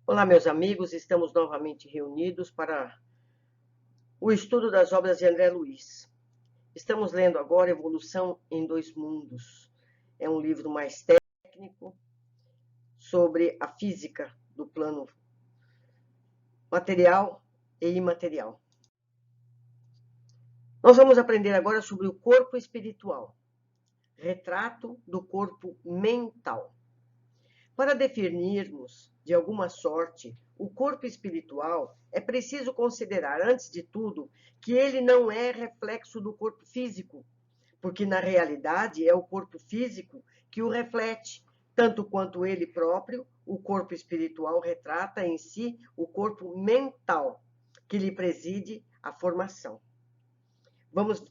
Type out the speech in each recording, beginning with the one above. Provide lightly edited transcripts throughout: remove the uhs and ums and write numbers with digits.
Olá, meus amigos, estamos novamente reunidos para o estudo das obras de André Luiz. Estamos lendo agora Evolução em Dois Mundos. É um livro mais técnico sobre a física do plano material e imaterial. Nós vamos aprender agora sobre o corpo espiritual, retrato do corpo mental. Para definirmos, de alguma sorte, o corpo espiritual, é preciso considerar, antes de tudo, que ele não é reflexo do corpo físico, porque, na realidade, é o corpo físico que o reflete, tanto quanto ele próprio, o corpo espiritual retrata em si o corpo mental, que lhe preside a formação.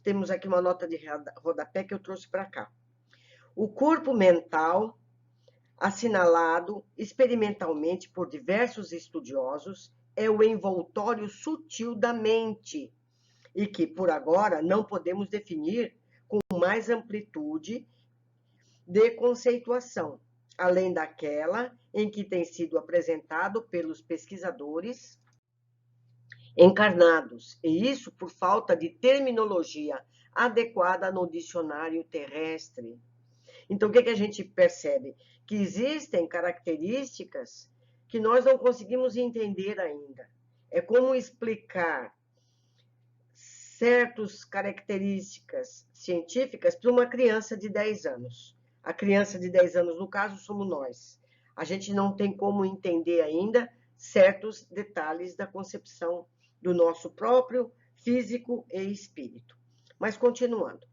Temos aqui uma nota de rodapé que eu trouxe para cá. O corpo mental, assinalado experimentalmente por diversos estudiosos, é o envoltório sutil da mente e que, por agora, não podemos definir com mais amplitude de conceituação, além daquela em que tem sido apresentado pelos pesquisadores encarnados, e isso por falta de terminologia adequada no dicionário terrestre. Então, o que a gente percebe? Que existem características que nós não conseguimos entender ainda. É como explicar certas características científicas para uma criança de 10 anos. A criança de 10 anos, no caso, somos nós. A gente não tem como entender ainda certos detalhes da concepção do nosso próprio físico e espírito. Mas, continuando.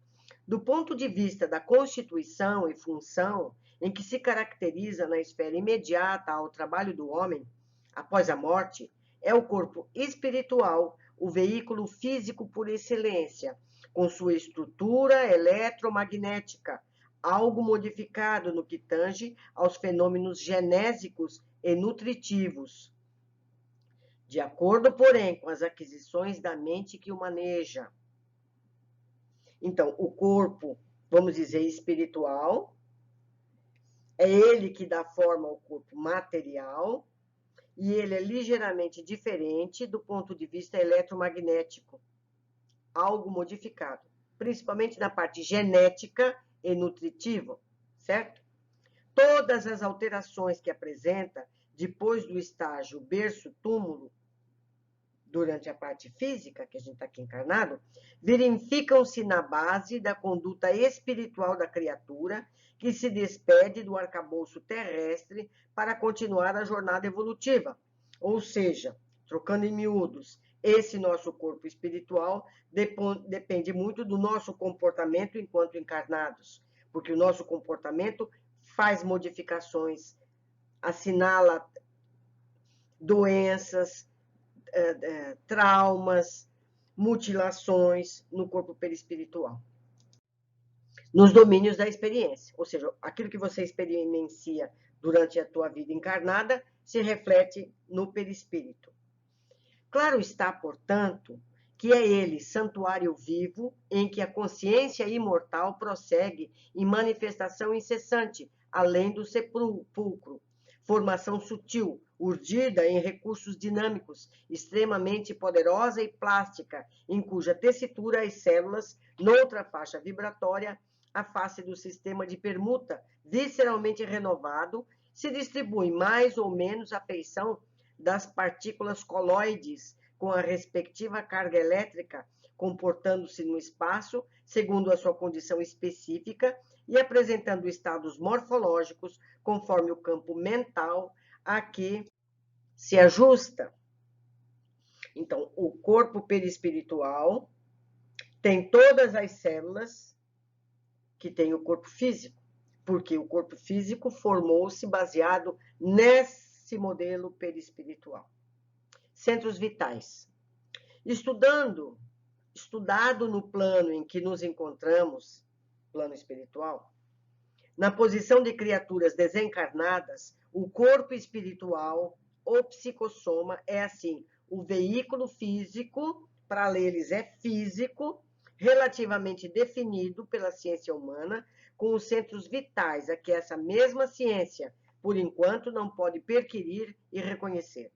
Do ponto de vista da constituição e função, em que se caracteriza na esfera imediata ao trabalho do homem, após a morte, é o corpo espiritual o veículo físico por excelência, com sua estrutura eletromagnética, algo modificado no que tange aos fenômenos genésicos e nutritivos, de acordo, porém, com as aquisições da mente que o maneja. Então, o corpo, vamos dizer, espiritual, é ele que dá forma ao corpo material, e ele é ligeiramente diferente do ponto de vista eletromagnético, algo modificado, principalmente na parte genética e nutritiva, certo? Todas as alterações que apresenta depois do estágio berço-túmulo, durante a parte física, que a gente está aqui encarnado, verificam-se na base da conduta espiritual da criatura, que se despede do arcabouço terrestre para continuar a jornada evolutiva. Ou seja, trocando em miúdos, esse nosso corpo espiritual depende muito do nosso comportamento enquanto encarnados, porque o nosso comportamento faz modificações, assinala doenças, traumas, mutilações no corpo perispiritual. Nos domínios da experiência, ou seja, aquilo que você experiencia durante a tua vida encarnada se reflete no perispírito. Claro está, portanto, que é ele, santuário vivo, em que a consciência imortal prossegue em manifestação incessante, além do sepulcro, formação sutil, urdida em recursos dinâmicos, extremamente poderosa e plástica, em cuja tessitura as células, noutra faixa vibratória, a face do sistema de permuta, visceralmente renovado, se distribui mais ou menos a feição das partículas coloides, com a respectiva carga elétrica, comportando-se no espaço, segundo a sua condição específica, e apresentando estados morfológicos, conforme o campo mental a que se ajusta. Então, o corpo perispiritual tem todas as células que tem o corpo físico, porque o corpo físico formou-se baseado nesse modelo perispiritual. Centros vitais. Estudado no plano em que nos encontramos, plano espiritual, na posição de criaturas desencarnadas, o corpo espiritual, o psicossoma, é assim, o veículo físico, para eles é físico, relativamente definido pela ciência humana, com os centros vitais, a que essa mesma ciência, por enquanto não pode perquirir e reconhecer.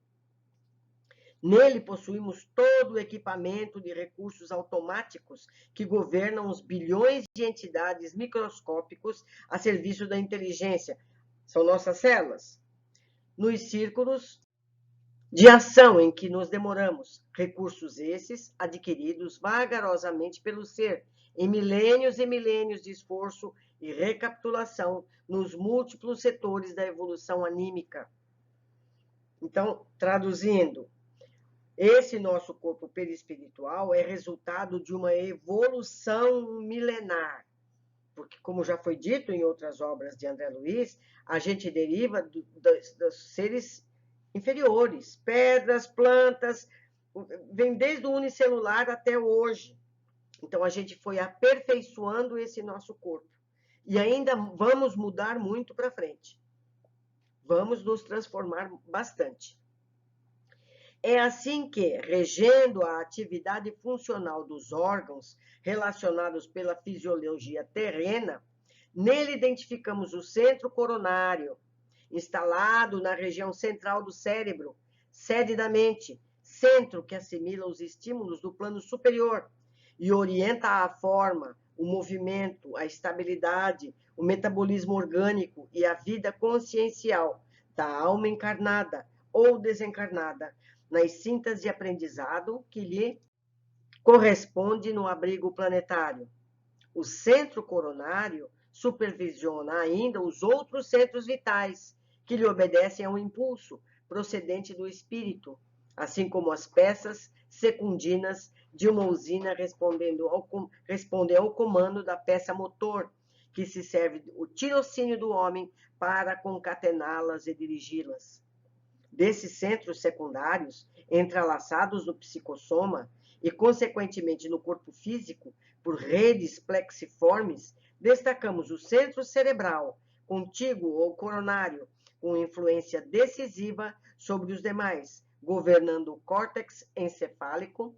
Nele possuímos todo o equipamento de recursos automáticos que governam os bilhões de entidades microscópicos a serviço da inteligência. São nossas células. Nos círculos de ação em que nos demoramos, recursos esses adquiridos vagarosamente pelo ser, em milênios e milênios de esforço e recapitulação nos múltiplos setores da evolução anímica. Então, traduzindo, esse nosso corpo perispiritual é resultado de uma evolução milenar, porque, como já foi dito em outras obras de André Luiz, a gente deriva dos seres inferiores, pedras, plantas, vem desde o unicelular até hoje. Então, a gente foi aperfeiçoando esse nosso corpo. E ainda vamos mudar muito para frente. Vamos nos transformar bastante. É assim que, regendo a atividade funcional dos órgãos relacionados pela fisiologia terrena, nele identificamos o centro coronário, instalado na região central do cérebro, sede da mente, centro que assimila os estímulos do plano superior e orienta a forma, o movimento, a estabilidade, o metabolismo orgânico e a vida consciencial da alma encarnada ou desencarnada, nas cintas de aprendizado que lhe corresponde no abrigo planetário. O centro coronário supervisiona ainda os outros centros vitais, que lhe obedecem a um impulso procedente do espírito, assim como as peças secundinas de uma usina respondem ao comando da peça motor, que se serve o tirocínio do homem para concatená-las e dirigi-las. Desses centros secundários, entrelaçados no psicossoma e, consequentemente, no corpo físico, por redes plexiformes, destacamos o centro cerebral, contíguo ou coronário, com influência decisiva sobre os demais, governando o córtex encefálico,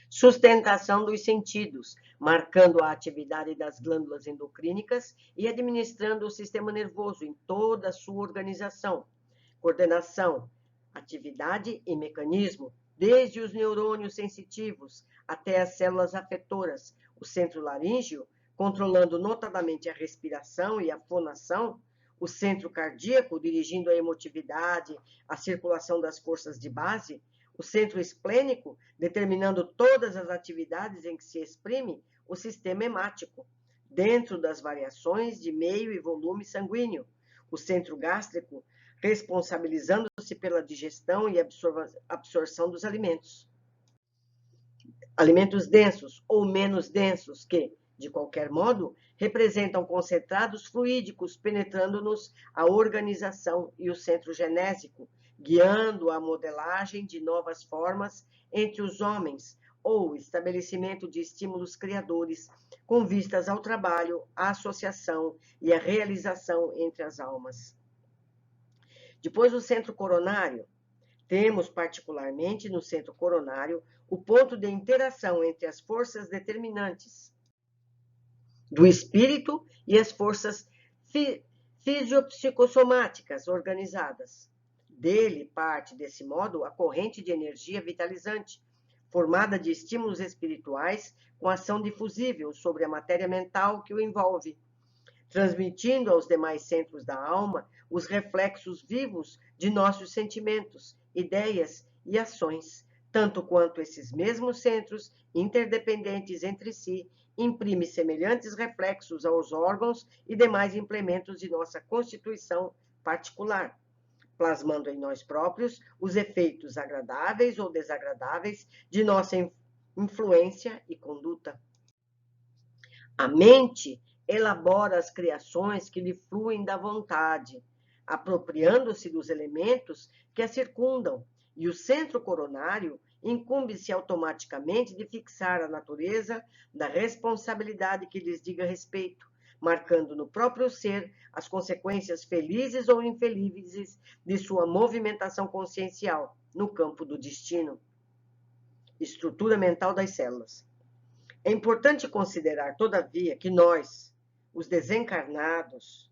sustentação dos sentidos, marcando a atividade das glândulas endocrínicas e administrando o sistema nervoso em toda a sua organização, coordenação, atividade e mecanismo, desde os neurônios sensitivos até as células afetoras, o centro laríngeo, controlando notadamente a respiração e a fonação, o centro cardíaco, dirigindo a emotividade, a circulação das forças de base, o centro esplênico, determinando todas as atividades em que se exprime o sistema hemático, dentro das variações de meio e volume sanguíneo, o centro gástrico, responsabilizando-se pela digestão e absorção dos alimentos. Alimentos densos ou menos densos que, de qualquer modo, representam concentrados fluídicos penetrando-nos a organização e o centro genésico, guiando a modelagem de novas formas entre os homens ou estabelecimento de estímulos criadores com vistas ao trabalho, à associação e à realização entre as almas. Depois do centro coronário, temos particularmente no centro coronário o ponto de interação entre as forças determinantes do espírito e as forças fisiopsicossomáticas organizadas. Dele parte, desse modo, a corrente de energia vitalizante, formada de estímulos espirituais com ação difusível sobre a matéria mental que o envolve, transmitindo aos demais centros da alma os reflexos vivos de nossos sentimentos, ideias e ações, tanto quanto esses mesmos centros, interdependentes entre si, imprimem semelhantes reflexos aos órgãos e demais implementos de nossa constituição particular, plasmando em nós próprios os efeitos agradáveis ou desagradáveis de nossa influência e conduta. A mente elabora as criações que lhe fluem da vontade, apropriando-se dos elementos que a circundam, e o centro coronário incumbe-se automaticamente de fixar a natureza da responsabilidade que lhes diga respeito, marcando no próprio ser as consequências felizes ou infelizes de sua movimentação consciencial no campo do destino. Estrutura mental das células. É importante considerar, todavia, que nós, os desencarnados,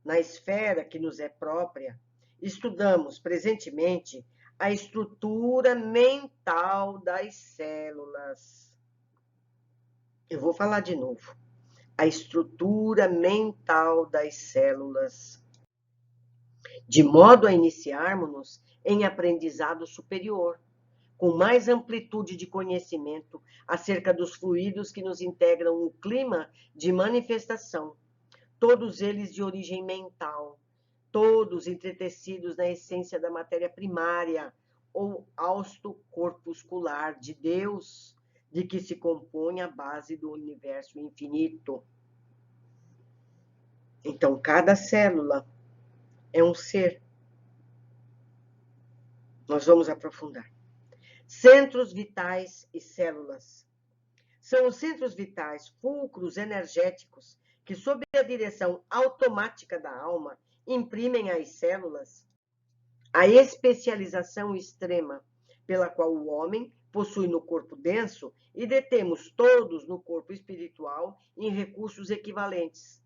na esfera que nos é própria, estudamos presentemente a estrutura mental das células. Eu vou falar de novo. A estrutura mental das células, de modo a iniciarmos-nos em aprendizado superior, com mais amplitude de conhecimento acerca dos fluidos que nos integram o clima de manifestação, todos eles de origem mental, todos entretecidos na essência da matéria primária ou hausto corpuscular de Deus, de que se compõe a base do universo infinito. Então, cada célula é um ser. Nós vamos aprofundar. Centros vitais e células. São os centros vitais, fulcros energéticos, que, sob a direção automática da alma, imprimem às células a especialização extrema, pela qual o homem possui no corpo denso e detemos todos no corpo espiritual em recursos equivalentes.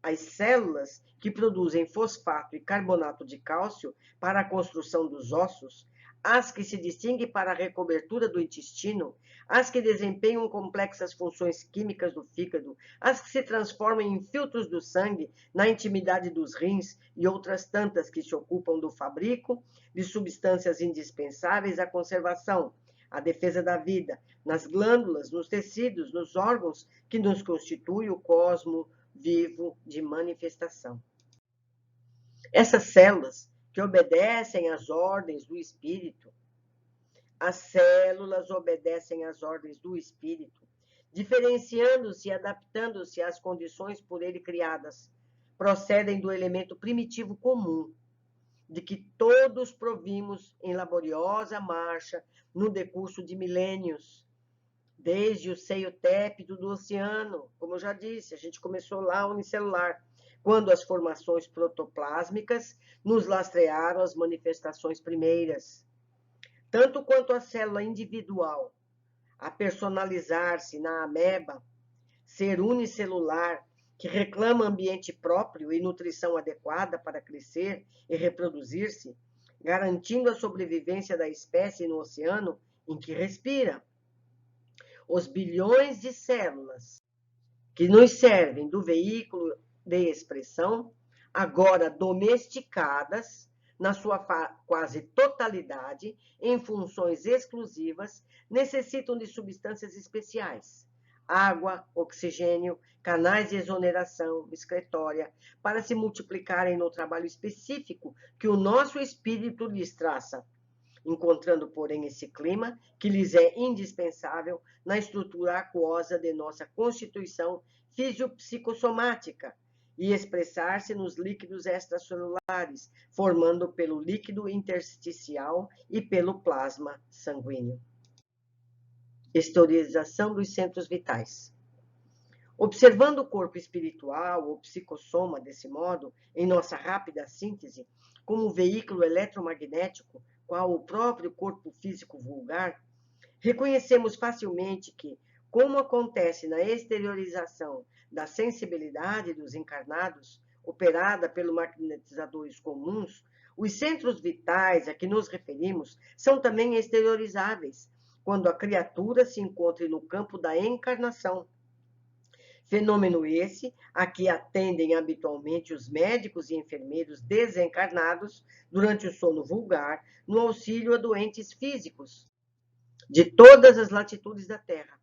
As células que produzem fosfato e carbonato de cálcio para a construção dos ossos, as que se distinguem para a recobertura do intestino, as que desempenham complexas funções químicas do fígado, as que se transformam em filtros do sangue na intimidade dos rins e outras tantas que se ocupam do fabrico de substâncias indispensáveis à conservação, à defesa da vida, nas glândulas, nos tecidos, nos órgãos que nos constituem o cosmo vivo de manifestação. Essas células que obedecem às ordens do espírito, as células obedecem às ordens do espírito, diferenciando-se e adaptando-se às condições por ele criadas, procedem do elemento primitivo comum, de que todos provimos em laboriosa marcha no decurso de milênios, desde o seio tépido do oceano, como eu já disse, a gente começou lá unicelular, quando as formações protoplásmicas nos lastrearam as manifestações primeiras. Tanto quanto a célula individual, a personalizar-se na ameba, ser unicelular, que reclama ambiente próprio e nutrição adequada para crescer e reproduzir-se, garantindo a sobrevivência da espécie no oceano em que respira. Os bilhões de células que nos servem do veículo de expressão, agora domesticadas, na sua quase totalidade, em funções exclusivas, necessitam de substâncias especiais, água, oxigênio, canais de exoneração excretória, para se multiplicarem no trabalho específico que o nosso espírito lhes traça, encontrando, porém, esse clima que lhes é indispensável na estrutura aquosa de nossa constituição fisiopsicossomática e expressar-se nos líquidos extracelulares, formando pelo líquido intersticial e pelo plasma sanguíneo. Historização dos centros vitais. Observando o corpo espiritual ou psicossoma desse modo, em nossa rápida síntese, como veículo eletromagnético, qual o próprio corpo físico vulgar, reconhecemos facilmente que, como acontece na exteriorização da sensibilidade dos encarnados, operada pelos magnetizadores comuns, os centros vitais a que nos referimos são também exteriorizáveis, quando a criatura se encontre no campo da encarnação. Fenômeno esse a que atendem habitualmente os médicos e enfermeiros desencarnados durante o sono vulgar, no auxílio a doentes físicos de todas as latitudes da Terra,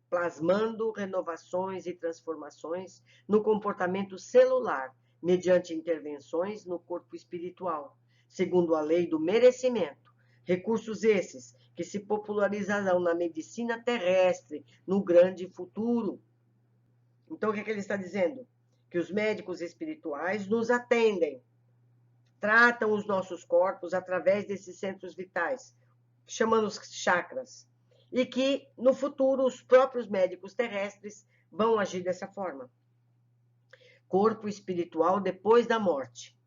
plasmando renovações e transformações no comportamento celular, mediante intervenções no corpo espiritual, segundo a lei do merecimento. Recursos esses que se popularizarão na medicina terrestre no grande futuro. Então, o que ele está dizendo? Que os médicos espirituais nos atendem, tratam os nossos corpos através desses centros vitais, chamando-os chakras, e que, no futuro, os próprios médicos terrestres vão agir dessa forma. Corpo espiritual depois da morte.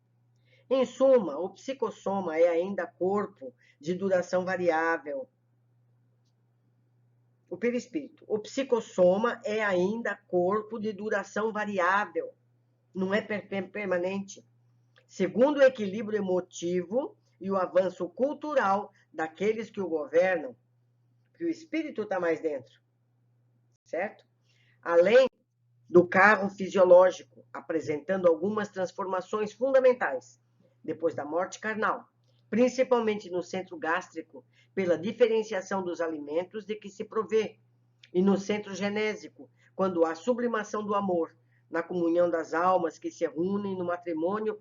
Em suma, o psicossoma é ainda corpo de duração variável. O perispírito. O psicossoma é ainda corpo de duração variável. não é permanente. Segundo o equilíbrio emotivo e o avanço cultural daqueles que o governam, que o espírito está mais dentro, certo? Além do carro fisiológico, apresentando algumas transformações fundamentais depois da morte carnal, principalmente no centro gástrico, pela diferenciação dos alimentos de que se provê, e no centro genésico, quando há sublimação do amor, na comunhão das almas que se reúnem no matrimônio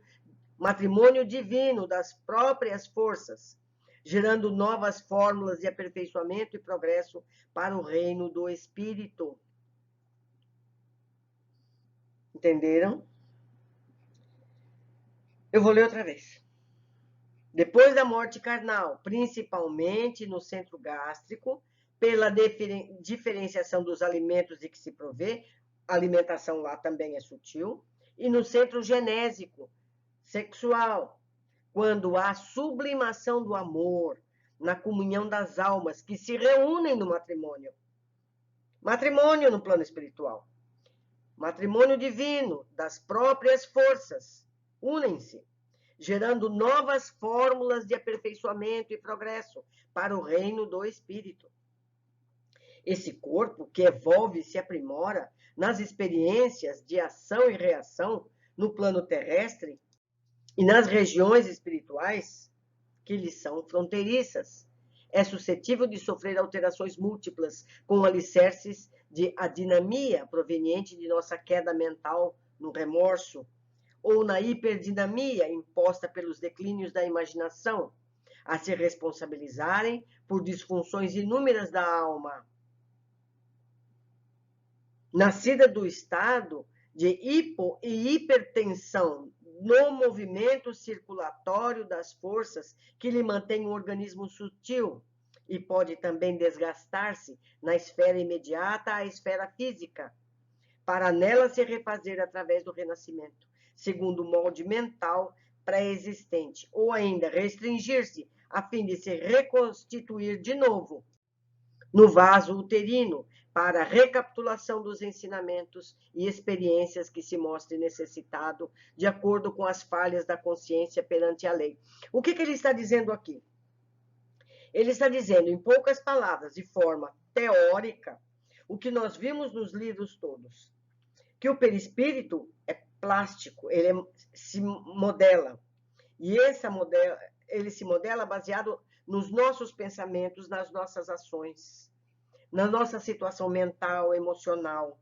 divino das próprias forças, gerando novas fórmulas de aperfeiçoamento e progresso para o reino do espírito. Entenderam? Eu vou ler outra vez. Depois da morte carnal, principalmente no centro gástrico, pela diferenciação dos alimentos de que se provê, a alimentação lá também é sutil, e no centro genésico, sexual, quando há sublimação do amor, na comunhão das almas que se reúnem no matrimônio. Matrimônio no plano espiritual. Matrimônio divino, das próprias forças, unem-se, gerando novas fórmulas de aperfeiçoamento e progresso para o reino do espírito. Esse corpo que evolve e se aprimora nas experiências de ação e reação no plano terrestre e nas regiões espirituais, que lhe são fronteiriças, é suscetível de sofrer alterações múltiplas com alicerces de adinamia proveniente de nossa queda mental no remorso, ou na hiperdinamia imposta pelos declínios da imaginação, a se responsabilizarem por disfunções inúmeras da alma. Nascida do estado de hipo e hipertensão no movimento circulatório das forças que lhe mantém um organismo sutil e pode também desgastar-se na esfera imediata à esfera física, para nela se refazer através do renascimento, segundo o molde mental pré-existente, ou ainda restringir-se a fim de se reconstituir de novo no vaso uterino, para a recapitulação dos ensinamentos e experiências que se mostre necessitado, de acordo com as falhas da consciência perante a lei. O que ele está dizendo aqui? Ele está dizendo, em poucas palavras, de forma teórica, o que nós vimos nos livros todos, que o perispírito é plástico, ele se modela, e ele se modela baseado nos nossos pensamentos, nas nossas ações, na nossa situação mental, emocional.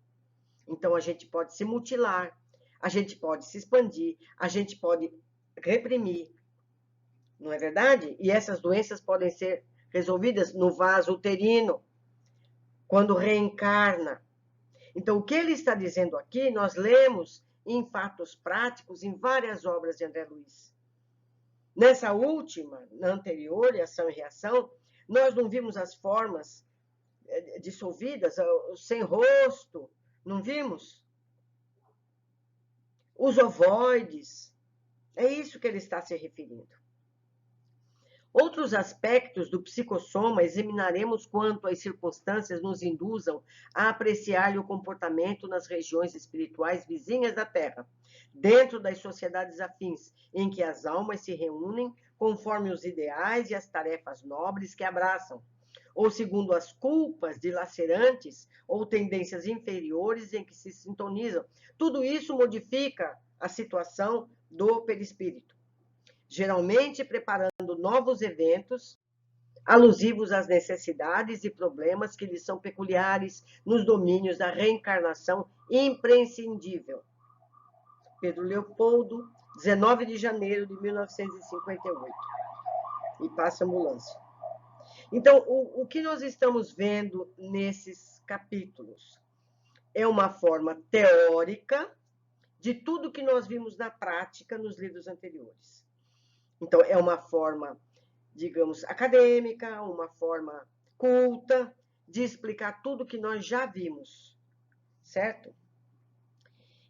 Então, a gente pode se mutilar, a gente pode se expandir, a gente pode reprimir, não é verdade? E essas doenças podem ser resolvidas no vaso uterino, quando reencarna. Então, o que ele está dizendo aqui, nós lemos em fatos práticos, em várias obras de André Luiz. Nessa última, na anterior, ação e reação, nós não vimos as formas dissolvidas, sem rosto, não vimos? Os ovoides, é isso que ele está se referindo. Outros aspectos do psicossoma examinaremos quanto as circunstâncias nos induzam a apreciar-lhe o comportamento nas regiões espirituais vizinhas da Terra, dentro das sociedades afins, em que as almas se reúnem conforme os ideais e as tarefas nobres que abraçam, ou segundo as culpas dilacerantes ou tendências inferiores em que se sintonizam. Tudo isso modifica a situação do perispírito, geralmente preparando novos eventos alusivos às necessidades e problemas que lhes são peculiares nos domínios da reencarnação imprescindível. Pedro Leopoldo, 19 de janeiro de 1958. E passa a ambulância. Então, o que nós estamos vendo nesses capítulos é uma forma teórica de tudo que nós vimos na prática nos livros anteriores. Então, é uma forma, digamos, acadêmica, uma forma culta de explicar tudo que nós já vimos, certo?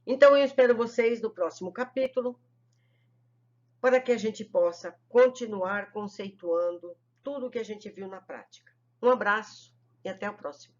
Então, eu espero vocês no próximo capítulo, para que a gente possa continuar conceituando tudo o que a gente viu na prática. Um abraço e até o próximo.